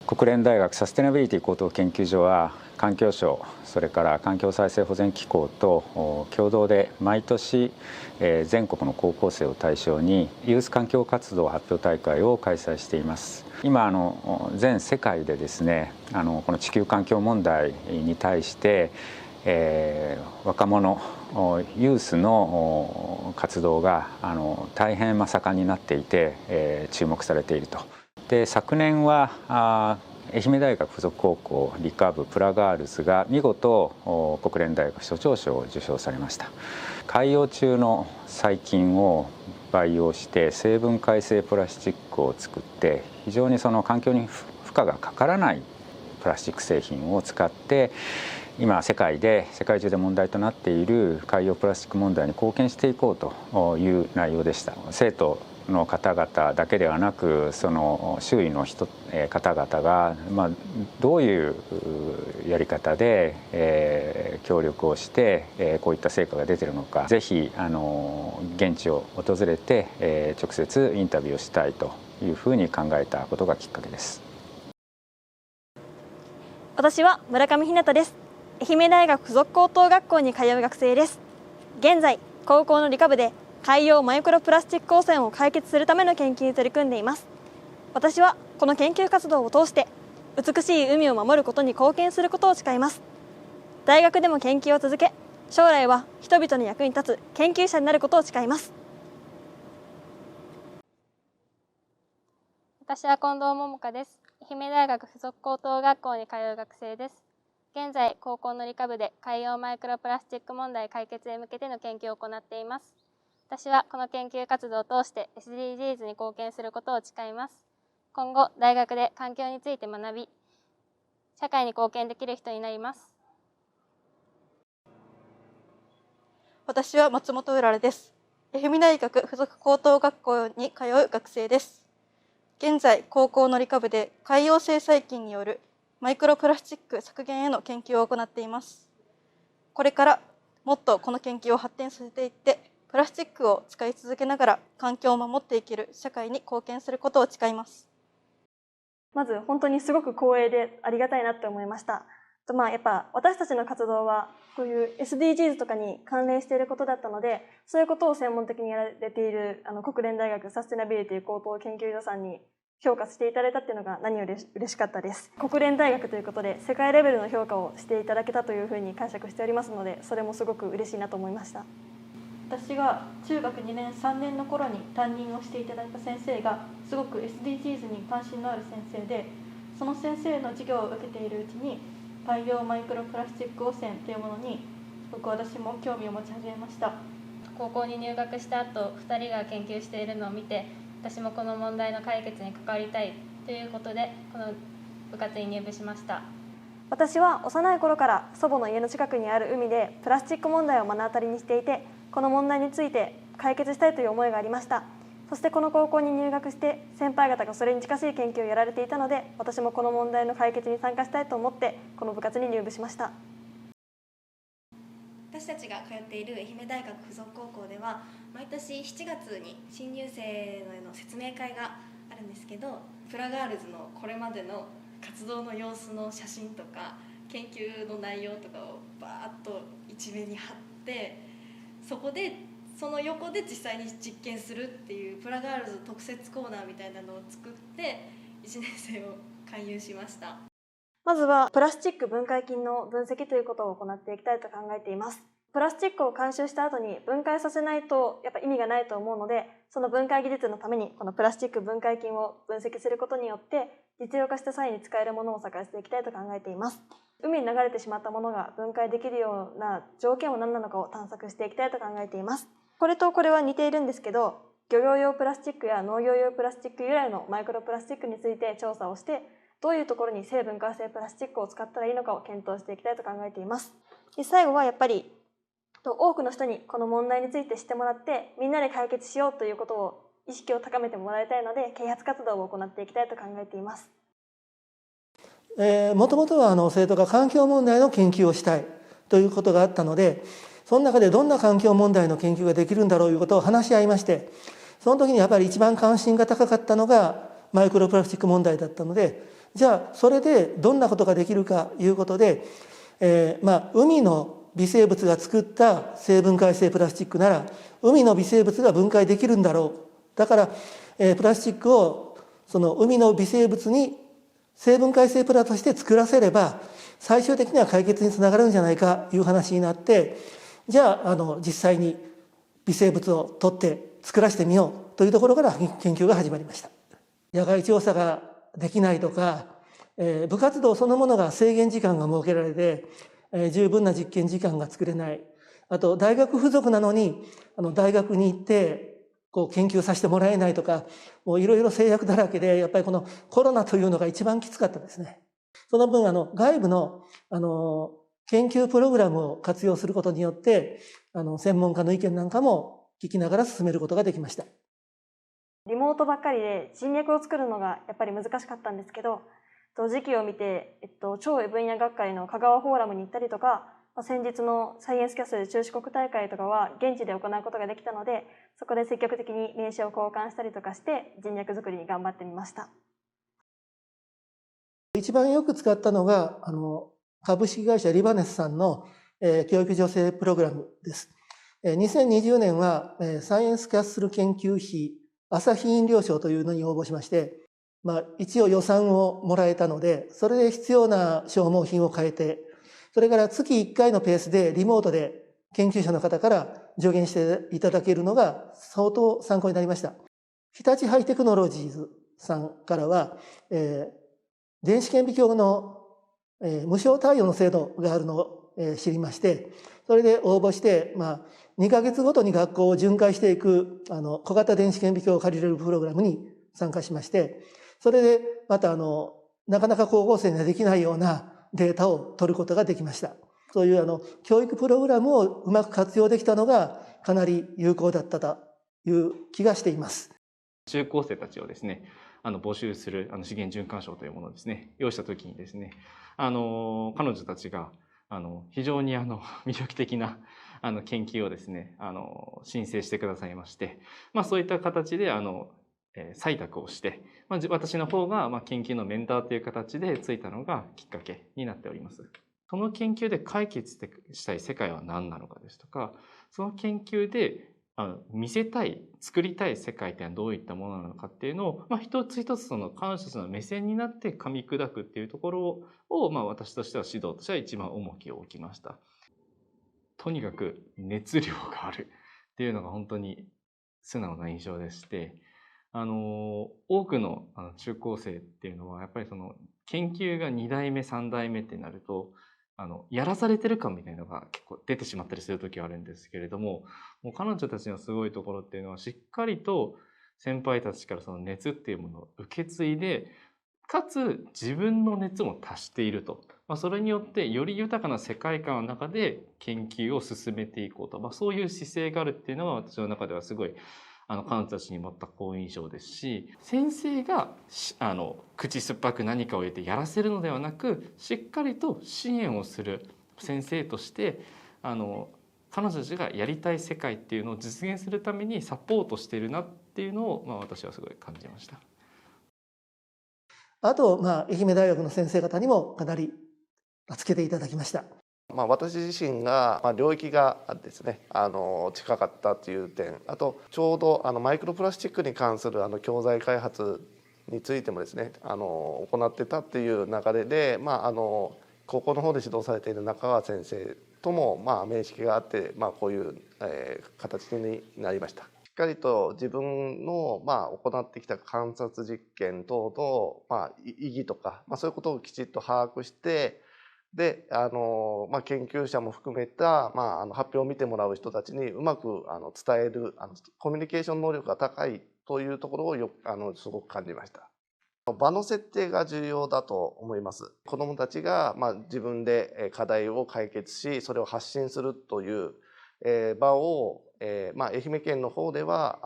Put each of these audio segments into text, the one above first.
国連大学サステナビリティ高等研究所は環境省、それから環境再生保全機構と共同で毎年全国の高校生を対象にユース環境活動発表大会を開催しています。今全世界でですね、この地球環境問題に対して若者ユースの活動が大変盛んになっていて、注目されていると。で、昨年は愛媛大学附属高校理科部プラガールズが見事国連大学所長賞を受賞されました。海洋中の細菌を培養して生分解性プラスチックを作って、非常にその環境に負荷がかからないプラスチック製品を使って今世界中で問題となっている海洋プラスチック問題に貢献していこうという内容でした。生徒の方々だけではなく、その周囲の方々が、どういうやり方で、協力をして、こういった成果が出ているのか、ぜひ現地を訪れて、直接インタビューをしたいというふうに考えたことがきっかけです。私は村上ひなたです。愛媛大学附属高等学校に通う学生です。現在高校の理科部で海洋マイクロプラスチック汚染を解決するための研究に取り組んでいます。私はこの研究活動を通して美しい海を守ることに貢献することを誓います。大学でも研究を続け、将来は人々の役に立つ研究者になることを誓います。私は近藤桃香です。愛媛大学附属高等学校に通う学生です。現在高校の理科部で海洋マイクロプラスチック問題解決へ向けての研究を行っています。私はこの研究活動を通して SDGs に貢献することを誓います。今後、大学で環境について学び、社会に貢献できる人になります。私は松本うららです。愛媛大学附属高等学校に通う学生です。現在、高校の理科部で海洋性細菌によるマイクロプラスチック削減への研究を行っています。これからもっとこの研究を発展させていって、プラスチックを使い続けながら環境を守っていける社会に貢献することを誓います。まず本当にすごく光栄でありがたいなって思いました。やっぱ私たちの活動はこういう SDGs とかに関連していることだったので、そういうことを専門的にやられている国連大学サステナビリティ高等研究所さんに評価していただいたっていうのが何より嬉しかったです。国連大学ということで世界レベルの評価をしていただけたというふうに解釈しておりますので、それもすごく嬉しいなと思いました。私が中学2年3年の頃に担任をしていただいた先生がすごく SDGs に関心のある先生で、その先生の授業を受けているうちに海洋マイクロプラスチック汚染というものにすごく私も興味を持ち始めました。高校に入学した後、2人が研究しているのを見て、私もこの問題の解決に関わりたいということでこの部活に入部しました。私は幼い頃から祖母の家の近くにある海でプラスチック問題を目の当たりにしていて、この問題について解決したいという思いがありました。そしてこの高校に入学して先輩方がそれに近しい研究をやられていたので、私もこの問題の解決に参加したいと思ってこの部活に入部しました。私たちが通っている愛媛大学附属高校では毎年7月に新入生への説明会があるんですけど、プラガールズのこれまでの活動の様子の写真とか研究の内容とかをバーッと一面に貼って、その横で実際に実験するっていうプラガールズ特設コーナーみたいなのを作って1年生を勧誘しました。まずはプラスチック分解菌の分析ということを行っていきたいと考えています。プラスチックを回収した後に分解させないとやっぱ意味がないと思うので、その分解技術のためにこのプラスチック分解菌を分析することによって実用化した際に使えるものを探していきたいと考えています。海に流れてしまったものが分解できるような条件は何なのかを探索していきたいと考えています。これとこれは似ているんですけど、漁業用プラスチックや農業用プラスチック由来のマイクロプラスチックについて調査をして、どういうところに生分解性プラスチックを使ったらいいのかを検討していきたいと考えています。で、最後はやっぱり多くの人にこの問題について知ってもらって、みんなで解決しようということを意識を高めてもらいたいので、啓発活動を行っていきたいと考えています。もともとは生徒が環境問題の研究をしたいということがあったので、その中でどんな環境問題の研究ができるんだろうということを話し合いまして、その時にやっぱり一番関心が高かったのがマイクロプラスチック問題だったので、じゃあそれでどんなことができるかいうことで、海の微生物が作った生分解性プラスチックなら海の微生物が分解できるんだろう。だから、プラスチックをその海の微生物に生分解性プラとして作らせれば最終的には解決につながるんじゃないかという話になって、じゃあ実際に微生物を取って作らせてみようというところから研究が始まりました。野外調査ができないとか、部活動そのものが制限時間が設けられて、十分な実験時間が作れない。あと大学付属なのに大学に行って研究させてもらえないとか、もういろいろ制約だらけで、やっぱりこのコロナというのが一番きつかったですね。その分外部の研究プログラムを活用することによって専門家の意見なんかも聞きながら進めることができました。リモートばっかりで人脈を作るのがやっぱり難しかったんですけど、時期を見て、超分野学会の香川フォーラムに行ったりとか、先日のサイエンスキャッスル中四国大会とかは現地で行うことができたので、そこで積極的に名刺を交換したりとかして人脈作りに頑張ってみました。一番よく使ったのが株式会社リバネスさんの、教育助成プログラムです。2020年は、サイエンスキャッスル研究費朝日飲料賞というのに応募しまして、一応予算をもらえたので、それで必要な消耗品を変えて、それから月1回のペースでリモートで研究者の方から助言していただけるのが相当参考になりました。日立ハイテクノロジーズさんからは、電子顕微鏡の、無償貸与の制度があるのを、知りまして、それで応募して、2ヶ月ごとに学校を巡回していく小型電子顕微鏡を借りれるプログラムに参加しまして、それでまたなかなか高校生にはできないようなデータを取ることができました。そういう教育プログラムをうまく活用できたのがかなり有効だったという気がしています。中高生たちをですね、募集する資源循環賞というものをですね、用意したときにですね、彼女たちが非常に魅力的な研究をですね、申請してくださいまして、そういった形で採択をして、私の方が研究のメンターという形でついたのがきっかけになっております。その研究で解決したい世界は何なのかですとか、その研究で見せたい、作りたい世界ってのはどういったものなのかっていうのを、一つ一つ彼女たちの目線になって噛み砕くっていうところを、私としては指導としては一番重きを置きました。とにかく熱量があるっていうのが本当に素直な印象でして、多くの中高生っていうのはやっぱりその研究が2代目3代目ってなるとやらされてる感みたいなのが結構出てしまったりする時はあるんですけれども、もう彼女たちのすごいところっていうのはしっかりと先輩たちからその熱っていうものを受け継いで、かつ自分の熱も足していると、それによってより豊かな世界観の中で研究を進めていこうと、そういう姿勢があるっていうのは私の中ではすごい彼女たちに持った好印象ですし、先生が口酸っぱく何かを言ってやらせるのではなく、しっかりと支援をする先生として彼女たちがやりたい世界っていうのを実現するためにサポートしているなっていうのを、私はすごい感じました。あと、愛媛大学の先生方にもかなりつけていただきました。私自身が領域がですね近かったという点、あとちょうどマイクロプラスチックに関する教材開発についてもですね行ってたっていう流れで、高校の方で指導されている中川先生とも面識があって、こういう、形になりました。しっかりと自分の行ってきた観察実験等の意義とかそういうことをきちっと把握して、で研究者も含めた、発表を見てもらう人たちにうまく伝えるコミュニケーション能力が高いというところをすごく感じました。場の設定が重要だと思います。子どもたちが自分で課題を解決し、それを発信するという場を愛媛県の方では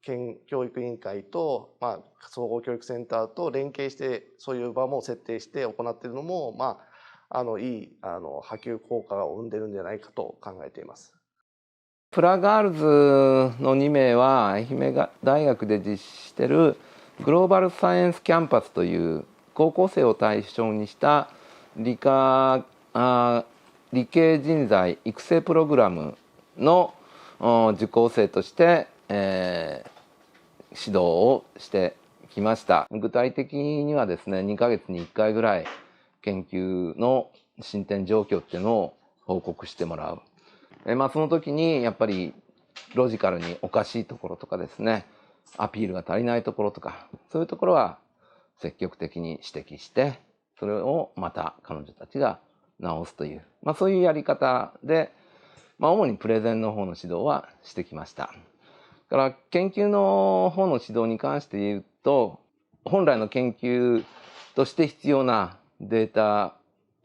県教育委員会と総合教育センターと連携してそういう場も設定して行っているのもいい波及効果を生んでいるんじゃないかと考えています。プラガールズの2名は愛媛大学で実施しているグローバルサイエンスキャンパスという高校生を対象にした理系人材育成プログラムの受講生として、指導をしてきました。具体的にはですね、2ヶ月に1回ぐらい研究の進展状況っていうのを報告してもらう。その時にやっぱりロジカルにおかしいところとかですね、アピールが足りないところとか、そういうところは積極的に指摘して、それをまた彼女たちが直すという、そういうやり方で、主にプレゼンの方の指導はしてきました。だから研究の方の指導に関して言うと、本来の研究として必要なデータ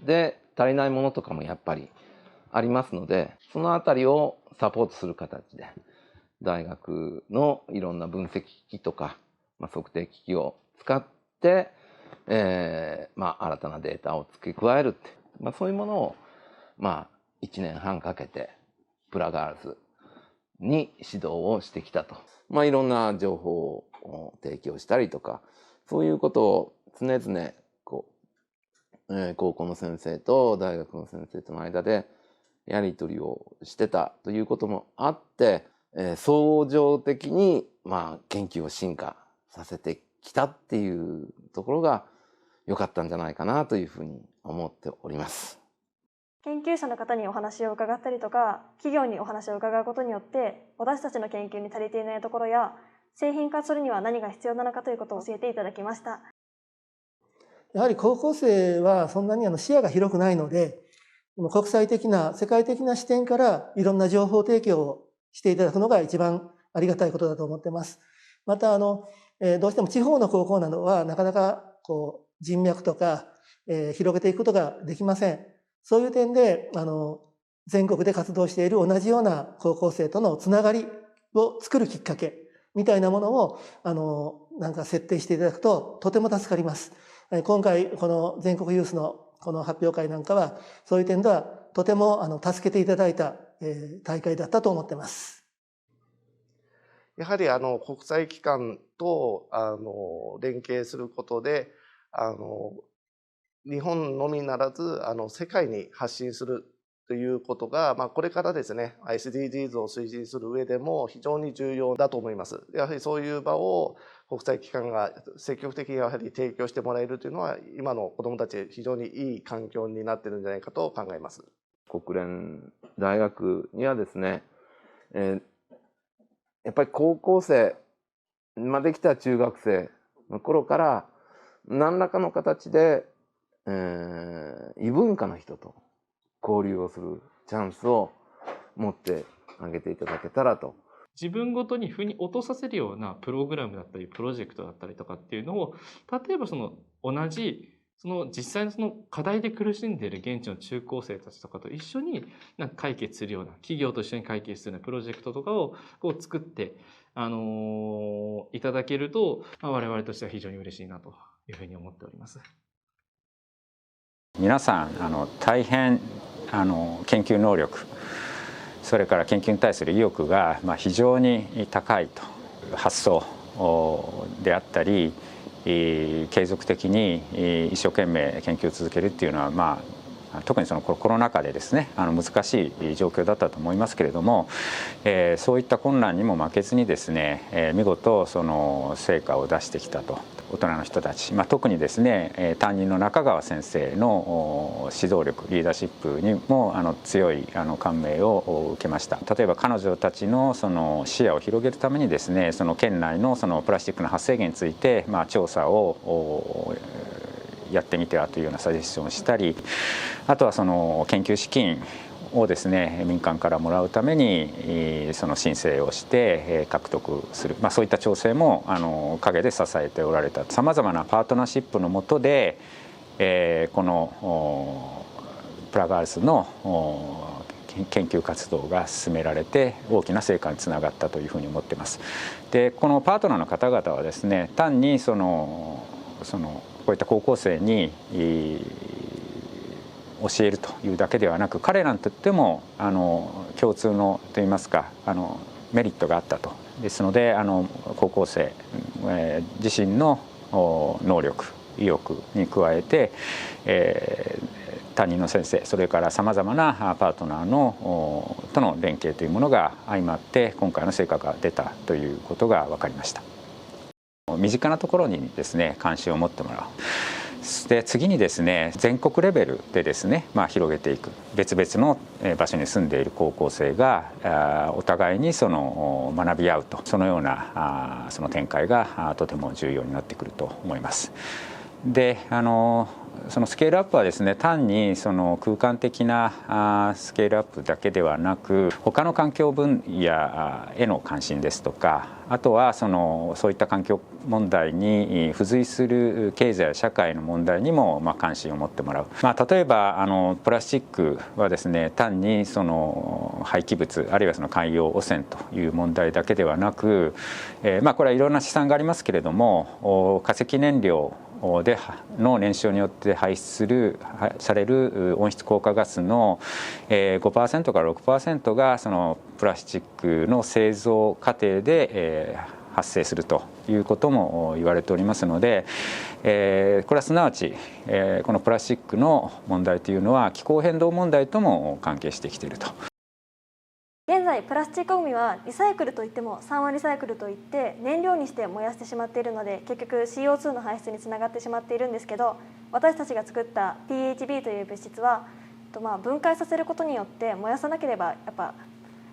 で足りないものとかもやっぱりありますので、そのあたりをサポートする形で、大学のいろんな分析機器とか、測定機器を使って、新たなデータを付け加えるって、そういうものを、1年半かけて、プラガールズに指導をしてきたと。いろんな情報を提供したりとか、そういうことを常々高校の先生と大学の先生との間でやり取りをしてたということもあって、相乗的に研究を進化させてきたっていうところが良かったんじゃないかなというふうに思っております。研究者の方にお話を伺ったりとか、企業にお話を伺うことによって、私たちの研究に足りていないところや、製品化するには何が必要なのかということを教えていただきました。やはり高校生はそんなに視野が広くないので、国際的な世界的な視点からいろんな情報提供をしていただくのが一番ありがたいことだと思っています。またどうしても地方の高校などはなかなか人脈とか、広げていくことができません。そういう点で全国で活動している同じような高校生とのつながりを作るきっかけみたいなものを設定していただくととても助かります。今回この全国ユースのこの発表会なんかはそういう点ではとても助けていただいた大会だったと思っています。やはり国際機関と連携することで日本のみならず世界に発信するということが、これからですね SDGs を推進する上でも非常に重要だと思います。やはりそういう場を国際機関が積極的にやはり提供してもらえるというのは今の子どもたち非常にいい環境になっているんじゃないかと考えます。国連大学にはですね、やっぱり高校生できた中学生の頃から何らかの形で異文化の人と交流をするチャンスを持ってあげていただけたらと。自分ごとに腑に落とさせるようなプログラムだったりプロジェクトだったりとかっていうのを、例えば同じ実際の課題で苦しんでいる現地の中高生たちとかと一緒に解決するような、企業と一緒に解決するようなプロジェクトとかを作っていただけると、我々としては非常に嬉しいなというふうに思っております。皆さん大変研究能力、それから研究に対する意欲が非常に高いと。発想であったり継続的に一生懸命研究を続けるっていうのは特にコロナ禍でですね難しい状況だったと思いますけれども、そういった困難にも負けずにですね見事成果を出してきたと。大人の人たち、特にですね担任の中川先生の指導力、リーダーシップにも強い感銘を受けました。例えば彼女たちの視野を広げるためにですね県内のプラスチックの発生源について調査をやってみてはというようなサジェスションをしたり、あとは研究資金をですね民間からもらうために申請をして獲得する、そういった調整も陰で支えておられた。さまざまなパートナーシップの下でこのプラガールズの研究活動が進められて大きな成果につながったというふうに思っています。でこのパートナーの方々はですね単にこういった高校生に教えるというだけではなく、彼らにとっても共通のといいますかメリットがあったと。ですので高校生自身の能力意欲に加えて、担任の先生、それからさまざまなパートナーとの連携というものが相まって今回の成果が出たということが分かりました。身近なところにですね関心を持ってもらう。で次にですね全国レベルでですね、広げていく。別々の場所に住んでいる高校生がお互いにその学び合うと、そのようなその展開がとても重要になってくると思います。でそのスケールアップはですね単にその空間的なスケールアップだけではなく、他の環境分野への関心ですとか、あとはそういった環境問題に付随する経済や社会の問題にも関心を持ってもらう。例えばプラスチックはですね単にその廃棄物あるいはその海洋汚染という問題だけではなく、これはいろんな試算がありますけれども、化石燃料の燃焼によって排出される温室効果ガスの 5% から 6% がそのプラスチックの製造過程で発生するということも言われておりますので、これはすなわちこのプラスチックの問題というのは気候変動問題とも関係してきていると。現在プラスチックごみはリサイクルといっても3はリサイクルといって燃料にして燃やしてしまっているので、結局 CO2 の排出につながってしまっているんですけど、私たちが作った PHB という物質は分解させることによって燃やさなければやっぱ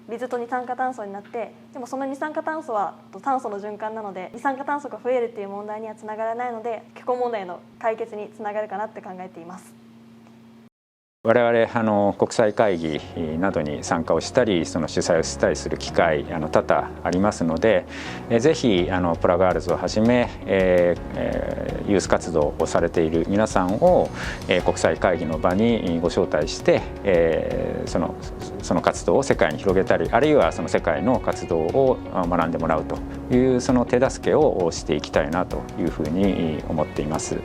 水と二酸化炭素になって、でもその二酸化炭素は炭素の循環なので二酸化炭素が増えるっていう問題にはつながらないので、気候問題の解決につながるかなって考えています。我々国際会議などに参加をしたり、その主催をしたりする機会多々ありますので、ぜひプラガールズをはじめユース活動をされている皆さんを国際会議の場にご招待して、その活動を世界に広げたり、あるいはその世界の活動を学んでもらうというその手助けをしていきたいなというふうに思っています。